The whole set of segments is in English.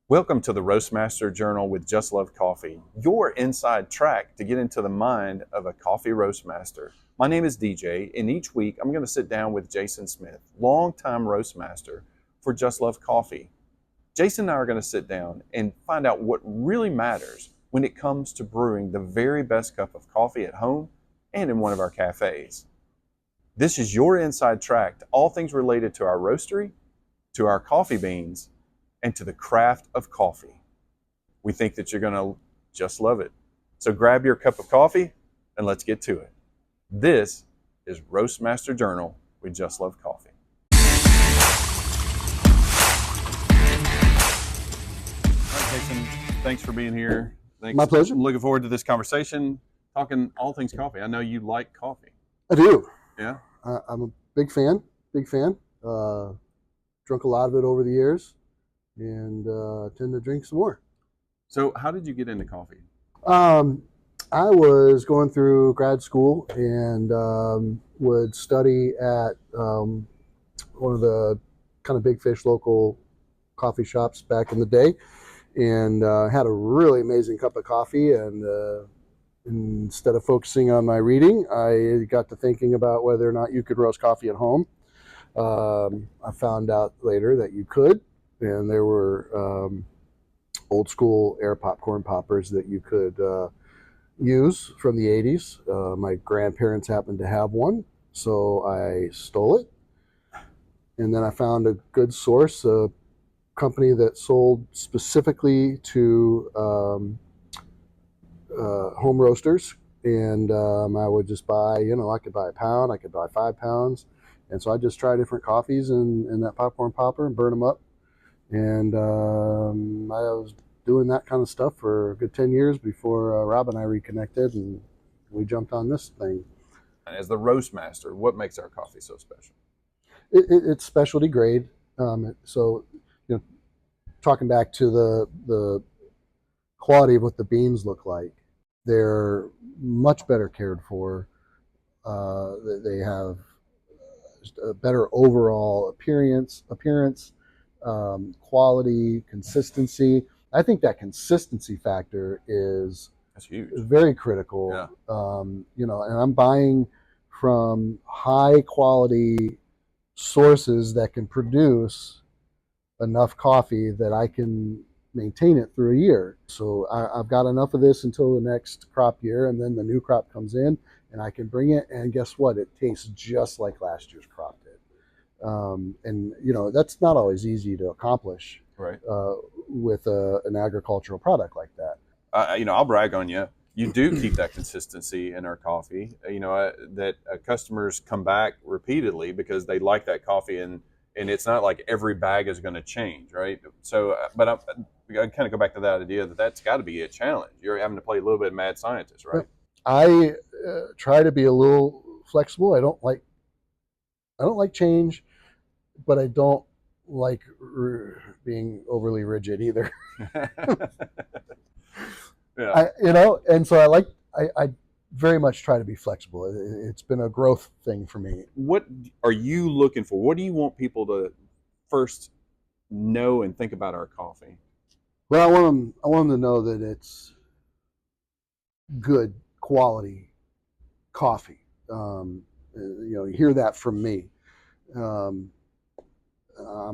Welcome to the Roastmaster Journal with Just Love Coffee, your inside track to get into the mind of a coffee roastmaster. My name is DJ, and each week I'm going to sit down with Jason Smith, longtime roastmaster for Just Love Coffee. Jason and I are going to sit down and find out what really matters when it comes to brewing the very best cup of coffee at home and in one of our cafes. This is your inside track to all things related to our roastery, to our coffee beans, and to the craft of coffee. We think that you're going to just love it. So grab your cup of coffee and let's get to it. This is Roastmaster Journal with Just Love Coffee. All right, Jason, thanks for being here. Thanks. My pleasure. I'm looking forward to this conversation, talking all things coffee. I know you like coffee. I do. Yeah? I'm a big fan. Drunk a lot of it over the years, and tend to drink some more. So how did you get into coffee? I was going through grad school and would study at one of the kind of big fish local coffee shops back in the day, and had a really amazing cup of coffee. And instead of focusing on my reading, I got to thinking about whether or not you could roast coffee at home. I found out later that you could, and there were old school air popcorn poppers that you could use from the 80s. My grandparents happened to have one, so I stole it. And then I found a good source, a company that sold specifically to home roasters. And I would just buy, I could buy a pound, I could buy 5 pounds. And so I just try different coffees in that popcorn popper and burn them up. And I was doing that kind of stuff for a good 10 years before Rob and I reconnected, and we jumped on this thing. As the roastmaster, what makes our coffee so special? It's specialty grade. So, talking back to the quality of what the beans look like, they're much better cared for. They have a better overall appearance, quality, consistency. I think that consistency factor is huge. Very critical. Yeah. And I'm buying from high quality sources that can produce enough coffee that I can maintain it through a year. So I've got enough of this until the next crop year, and then the new crop comes in, and I can bring it, and guess what? It tastes just like last year's crop did. And that's not always easy to accomplish, right? With an agricultural product like that. I'll brag on you. You do keep that consistency in our coffee. That customers come back repeatedly because they like that coffee, and it's not like every bag is going to change, right? So, but I kind of go back to that idea that's got to be a challenge. You're having to play a little bit of mad scientist, right? I try to be a little flexible. I don't like change, but I don't like being overly rigid either. Yeah. And so I very much try to be flexible. It's been a growth thing for me. What are you looking for? What do you want people to first know and think about our coffee? Well, I want them to know that it's good quality coffee. You hear that from me. I'm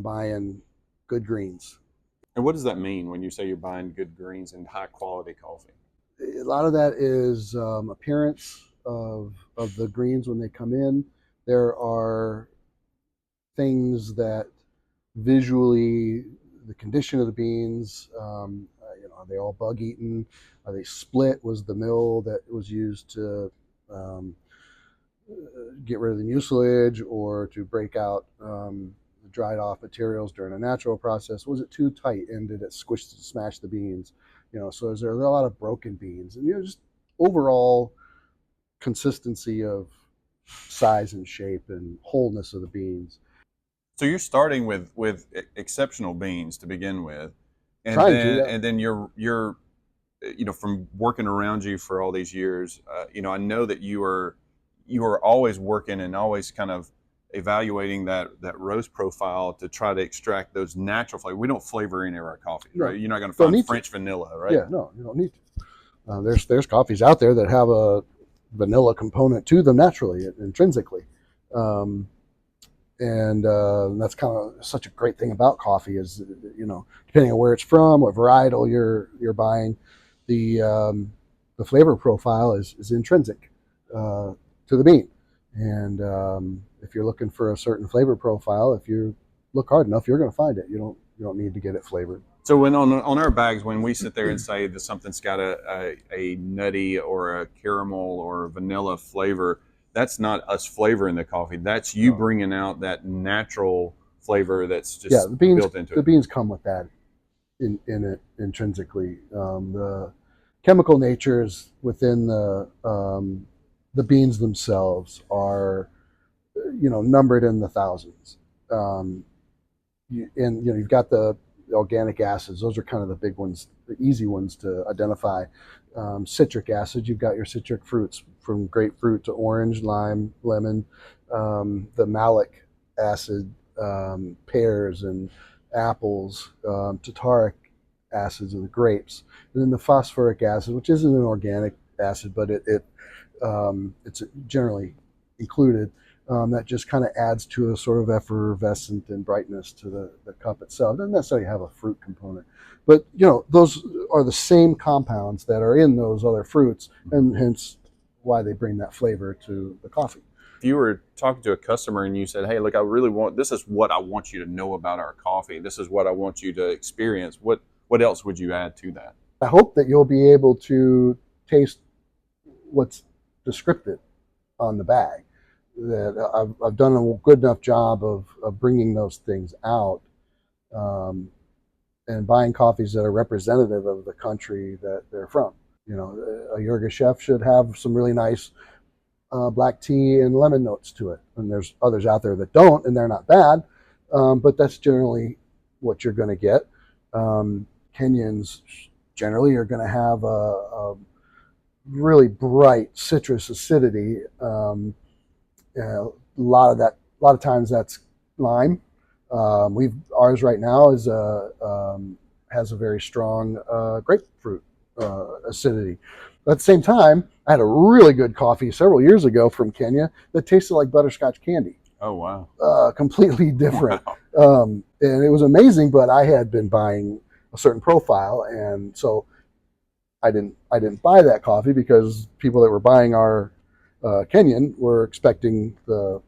buying good greens. And what does that mean when you say you're buying good greens and high quality coffee? A lot of that is appearance of the greens when they come in. There are things that visually, the condition of the beans, are they all bug eaten? Are they split? Was the mill that was used to get rid of the mucilage or to break out dried off materials during a natural process? Was it too tight, and did it smash the beans? So is there a lot of broken beans, and just overall consistency of size and shape and wholeness of the beans. So you're starting with exceptional beans to begin with, and then you're from working around you for all these years. I know that you are always working and always kind of evaluating that roast profile to try to extract those natural flavors. We don't flavor any of our coffee, No, right? You're not going to don't find need French vanilla, right? Yeah, no, you don't need to. There's coffees out there that have a vanilla component to them naturally, intrinsically. Um, and that's kind of such a great thing about coffee is, depending on where it's from, what varietal you're buying, the flavor profile is intrinsic to the bean. And if you're looking for a certain flavor profile, if you look hard enough, you're going to find it. You don't need to get it flavored. So when on our bags, when we sit there and say that something's got a nutty or a caramel or a vanilla flavor, that's not us flavoring the coffee. That's you bringing out that natural flavor that's just built into it. The beans come with that in it intrinsically. The chemical natures within the beans themselves are, numbered in the thousands. You've got the organic acids. Those are kind of the big ones, the easy ones to identify. Citric acid, you've got your citric fruits from grapefruit to orange, lime, lemon. The malic acid, pears and apples, tartaric acids of the grapes, and then the phosphoric acid, which isn't an organic acid, but it's generally included. That just kind of adds to a sort of effervescent and brightness to the cup itself. It doesn't necessarily have a fruit component, but those are the same compounds that are in those other fruits, and hence why they bring that flavor to the coffee. If you were talking to a customer and you said, "Hey, look, this is what I want you to know about our coffee. This is what I want you to experience," what else would you add to that? I hope that you'll be able to taste what's descriptive on the bag. That I've done a good enough job of bringing those things out, and buying coffees that are representative of the country that they're from. A Yirgacheffe should have some really nice black tea and lemon notes to it. And there's others out there that don't, and they're not bad, but that's generally what you're going to get. Kenyans generally are going to have a really bright citrus acidity. A lot of times that's lime. Ours right now has a very strong grapefruit acidity. But at the same time, I had a really good coffee several years ago from Kenya that tasted like butterscotch candy. Oh wow! Completely different. Wow. And it was amazing. But I had been buying a certain profile, and so I didn't buy that coffee because people that were buying our Kenyan were expecting the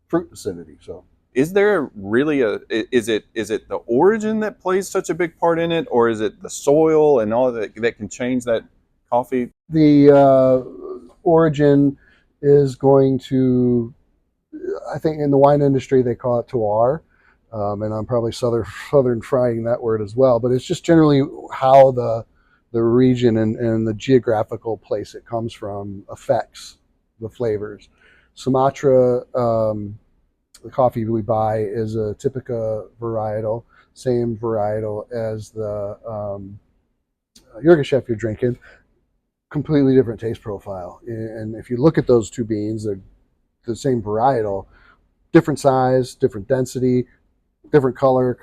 fruit acidity. So, is there really is it the origin that plays such a big part in it, or is it the soil and all that can change that coffee? The origin is going to, I think in the wine industry they call it terroir, and I'm probably southern frying that word as well. But it's just generally how the region and the geographical place it comes from affects the flavors. Sumatra, the coffee we buy is a Typica varietal, same varietal as the Yirgacheffe you're drinking. Completely different taste profile. And if you look at those two beans, they're the same varietal, different size, different density, different color,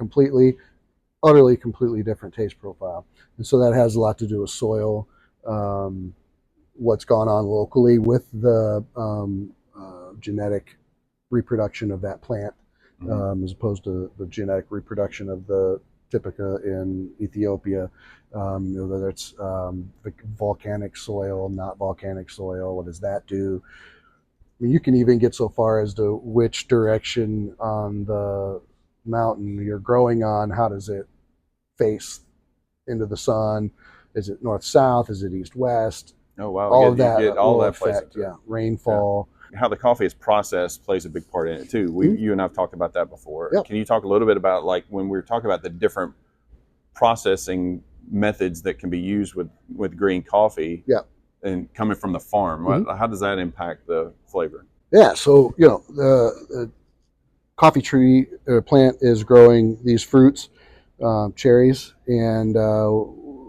utterly completely different taste profile. And so that has a lot to do with soil, what's gone on locally with the genetic reproduction of that plant, as opposed to the genetic reproduction of the Typica in Ethiopia. Whether it's volcanic soil, not volcanic soil, what does that do? I mean, you can even get so far as to which direction on the mountain you're growing on. How does it face into the sun? Is it north-south? Is it east-west? Oh wow! All of that, get all that affect, plays. Rainfall. Yeah. How the coffee is processed plays a big part in it too. You and I've talked about that before. Yep. Can you talk a little bit about, like, when we were talking about the different processing methods that can be used with green coffee? Yeah. And coming from the farm, how does that impact the flavor? Yeah. So the coffee tree plant is growing these fruits, cherries, and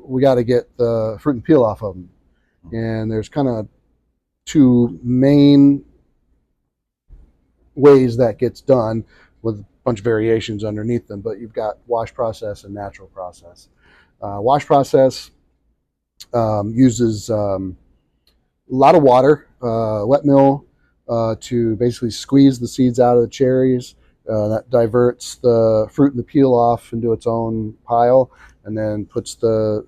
we got to get the fruit and peel off of them. And there's kind of two main ways that gets done with a bunch of variations underneath them. But you've got wash process and natural process. Wash process uses a lot of water, wet mill, to basically squeeze the seeds out of the cherries. That diverts the fruit and the peel off into its own pile, and then puts the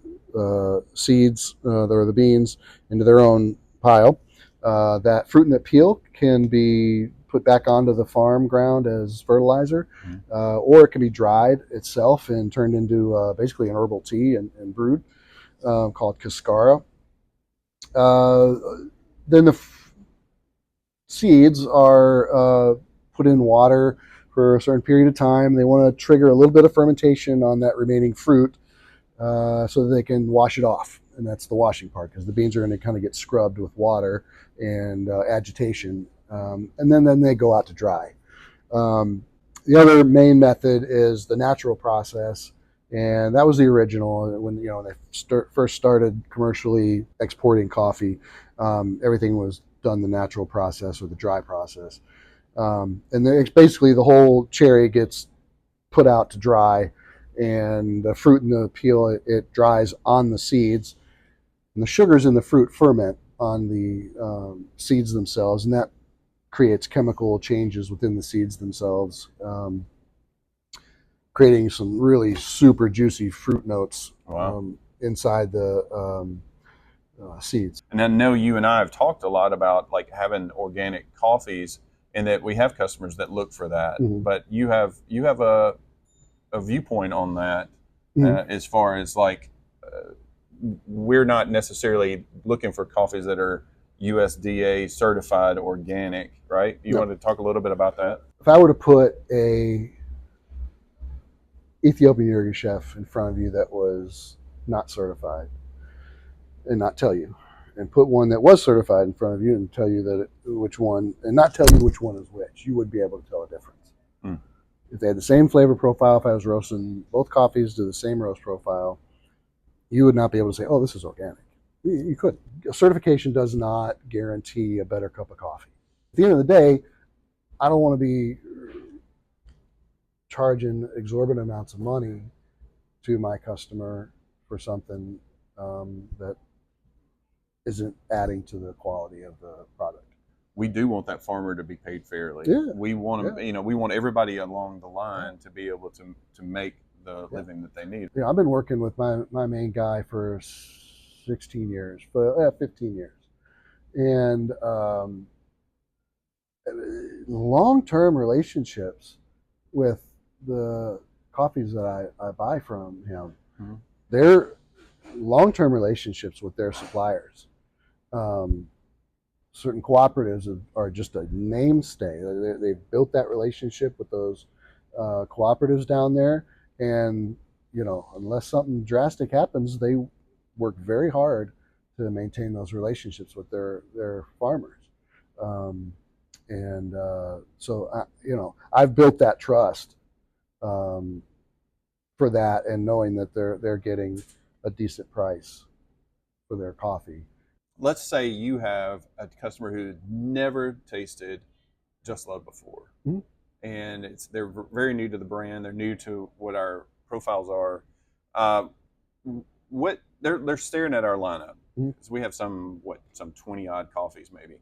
seeds or the beans into their own pile. That fruit and that peel can be put back onto the farm ground as fertilizer, or it can be dried itself and turned into basically an herbal tea and brewed, called cascara. Uh, then the seeds are put in water for a certain period of time. They want to trigger a little bit of fermentation on that remaining fruit, so that they can wash it off. And that's the washing part, because the beans are going to kind of get scrubbed with water and agitation. And then they go out to dry. Um, the other main method is the natural process, and that was the original. When they first started commercially exporting coffee, everything was done the natural process or the dry process, and it's basically the whole cherry gets put out to dry, and the fruit and the peel it dries on the seeds, and the sugars in the fruit ferment on the seeds themselves, and that creates chemical changes within the seeds themselves, creating some really super juicy fruit notes. Wow. Inside the seeds. And I know you and I have talked a lot about like having organic coffees, and that we have customers that look for that. Mhm. But you have a viewpoint on that, as far as like, we're not necessarily looking for coffees that are USDA certified organic, right? You No. want to talk a little bit about that? If I were to put a Ethiopian Yirgacheffe in front of you that was not certified, and not tell you, and put one that was certified in front of you and tell you which one, and not tell you which one is which, you would be able to tell a difference. If they had the same flavor profile, if I was roasting both coffees to the same roast profile, you would not be able to say, oh, this is organic. You couldn't. Certification does not guarantee a better cup of coffee. At the end of the day, I don't want to be charging exorbitant amounts of money to my customer for something that isn't adding to the quality of the product. We do want that farmer to be paid fairly. Yeah. We want them, we want everybody along the line to be able to make the living that they need. I've been working with my main guy for 16 years, 15 years. And long-term relationships with the coffees that I buy from him, they're long-term relationships with their suppliers. Certain cooperatives are just a mainstay. They've built that relationship with those cooperatives down there, and unless something drastic happens, they work very hard to maintain those relationships with their farmers. So I've built that trust for that, and knowing that they're getting a decent price for their coffee. Let's say you have a customer who never tasted Just Love before, and they're very new to the brand. They're new to what our profiles are. What they're staring at our lineup, because we have some 20 odd coffees maybe.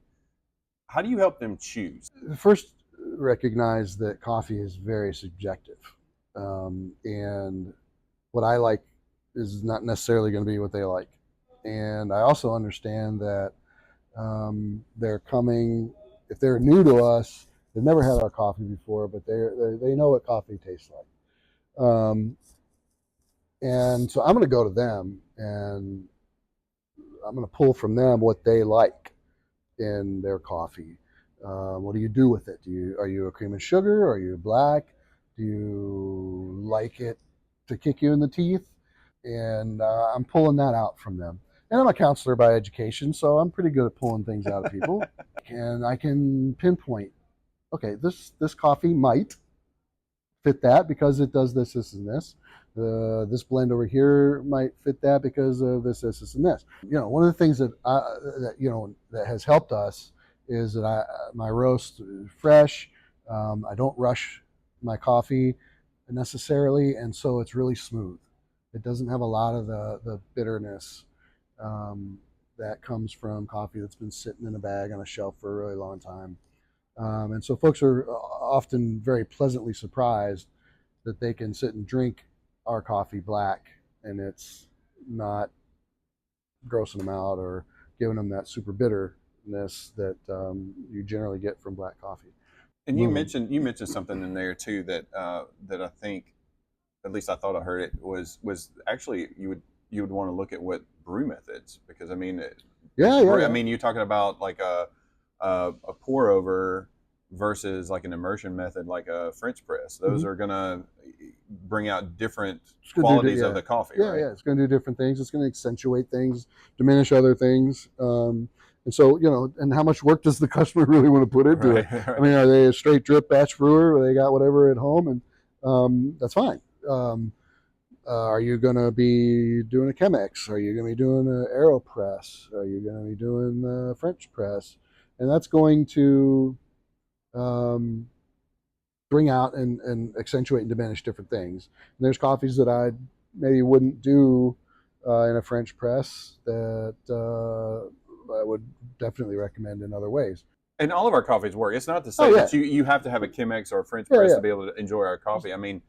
How do you help them choose? First, recognize that coffee is very subjective, and what I like is not necessarily going to be what they like. And I also understand that they're coming, if they're new to us, they've never had our coffee before, but they know what coffee tastes like. And so I'm going to go to them, and I'm going to pull from them what they like in their coffee. What do you do with it? Are you a cream and sugar? Are you black? Do you like it to kick you in the teeth? And I'm pulling that out from them. And I'm a counselor by education, so I'm pretty good at pulling things out of people. And I can pinpoint, okay, this coffee might fit that because it does this, this, and this. This blend over here might fit that because of this, this, this, and this. One of the things that has helped us is that my roast is fresh, I don't rush my coffee necessarily, and so it's really smooth. It doesn't have a lot of the bitterness that comes from coffee that's been sitting in a bag on a shelf for a really long time. And so folks are often very pleasantly surprised that they can sit and drink our coffee black and it's not grossing them out or giving them that super bitterness that you generally get from black coffee. And you mentioned something in there too that that I think, at least I thought I heard it, was actually you would want to look at what brew methods, because I mean, I mean, you're talking about like a pour over versus like an immersion method, like a French press. Those are gonna bring out different qualities of the coffee. Yeah, right? yeah, it's going to do different things. It's going to accentuate things, diminish other things. And so, and how much work does the customer really want to put into it? Right. I mean, are they a straight drip batch brewer where they got whatever at home, and that's fine. Are you going to be doing a Chemex? Are you going to be doing an AeroPress? Are you going to be doing a French press? And that's going to bring out and accentuate and diminish different things. And there's coffees that I maybe wouldn't do in a French press that I would definitely recommend in other ways. And all of our coffees work. It's not to say that you have to have a Chemex or a French press to be able to enjoy our coffee. I mean,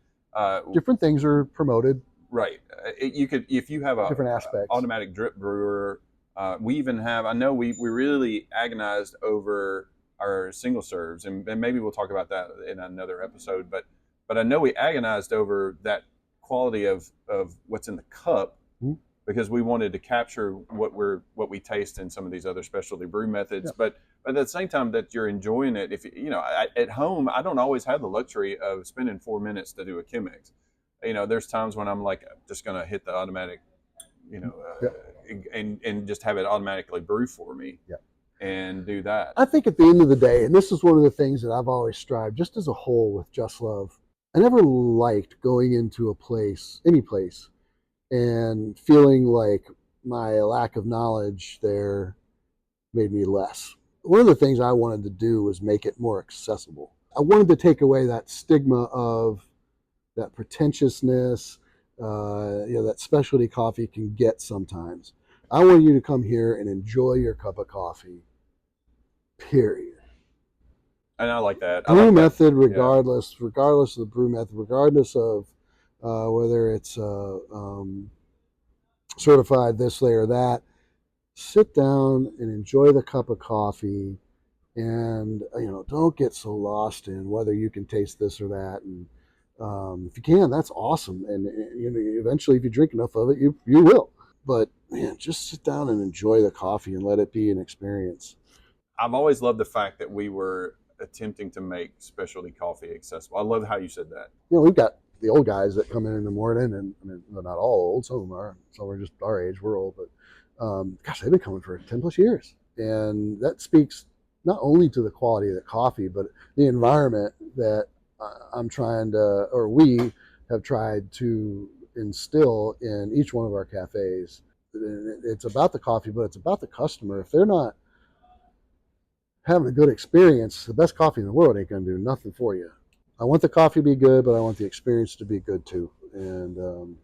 different things are promoted. Right. You could, if you have a different aspects. Automatic drip brewer. We even have. I know we really agonized over our single serves, and maybe we'll talk about that in another episode. But I know we agonized over that quality of what's in the cup, because we wanted to capture what we taste in some of these other specialty brew methods. But at the same time that you're enjoying it, if at home, I don't always have the luxury of spending 4 minutes to do a Chemex. There's times when I'm like just gonna hit the automatic, and just have it automatically brew for me. Yeah. And do that. I think at the end of the day, and this is one of the things that I've always strived, just as a whole with Just Love, I never liked going into a place, any place, and feeling like my lack of knowledge there made me less. One of the things I wanted to do was make it more accessible. I wanted to take away that stigma of that pretentiousness, that specialty coffee can get sometimes. I want you to come here and enjoy your cup of coffee, period. And I like that. Brew method, regardless of the brew method, regardless of whether it's certified this way or that, sit down and enjoy the cup of coffee, and don't get so lost in whether you can taste this or that. And if you can, that's awesome. And eventually, if you drink enough of it, you will. But man, just sit down and enjoy the coffee and let it be an experience. I've always loved the fact that we were attempting to make specialty coffee accessible. I love how you said that. We've got the old guys that come in the morning, and I mean, they're not all old. Some of them are. Some are just our age. We're old, but gosh, they've been coming for 10 plus years. And that speaks not only to the quality of the coffee, but the environment that I'm trying to, or we have tried to instill in each one of our cafes. It's about the coffee, but it's about the customer. If they're not having a good experience, the best coffee in the world ain't going to do nothing for you. I want the coffee to be good, but I want the experience to be good too. And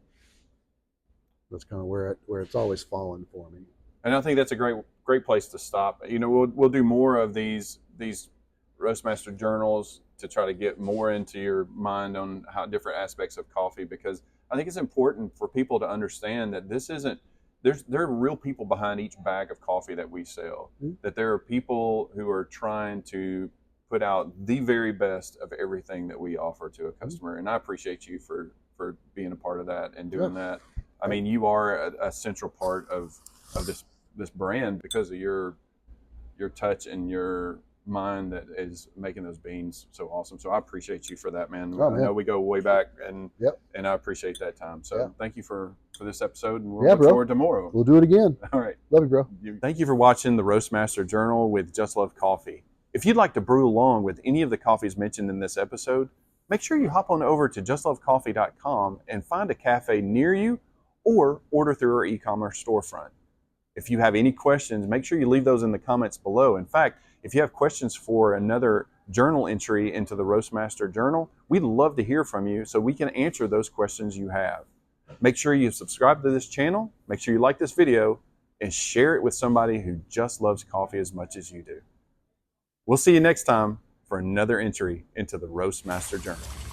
that's kind of where it's always fallen for me. And I think that's a great place to stop. We'll do more of these Roastmaster journals to try to get more into your mind on how different aspects of coffee, because I think it's important for people to understand that this isn't, there are real people behind each bag of coffee that we sell, that there are people who are trying to put out the very best of everything that we offer to a customer. And I appreciate you for being a part of that and doing that. I mean, you are a central part of this brand because of your touch and your mind that is making those beans so awesome. So I appreciate you for that, man. I know we go way back, and I appreciate that time. So thank you for this episode, and we'll look forward to more. We'll do it again. All right. Love you, bro. Thank you for watching the Roastmaster Journal with Just Love Coffee. If you'd like to brew along with any of the coffees mentioned in this episode, make sure you hop on over to justlovecoffee.com and find a cafe near you, or order through our e-commerce storefront. If you have any questions, make sure you leave those in the comments below. In fact, if you have questions for another journal entry into the Roastmaster Journal. We'd love to hear from you so we can answer those questions you have. Make sure you subscribe to this channel, make sure you like this video, and share it with somebody who just loves coffee as much as you do. We'll see you next time for another entry into the Roastmaster Journal.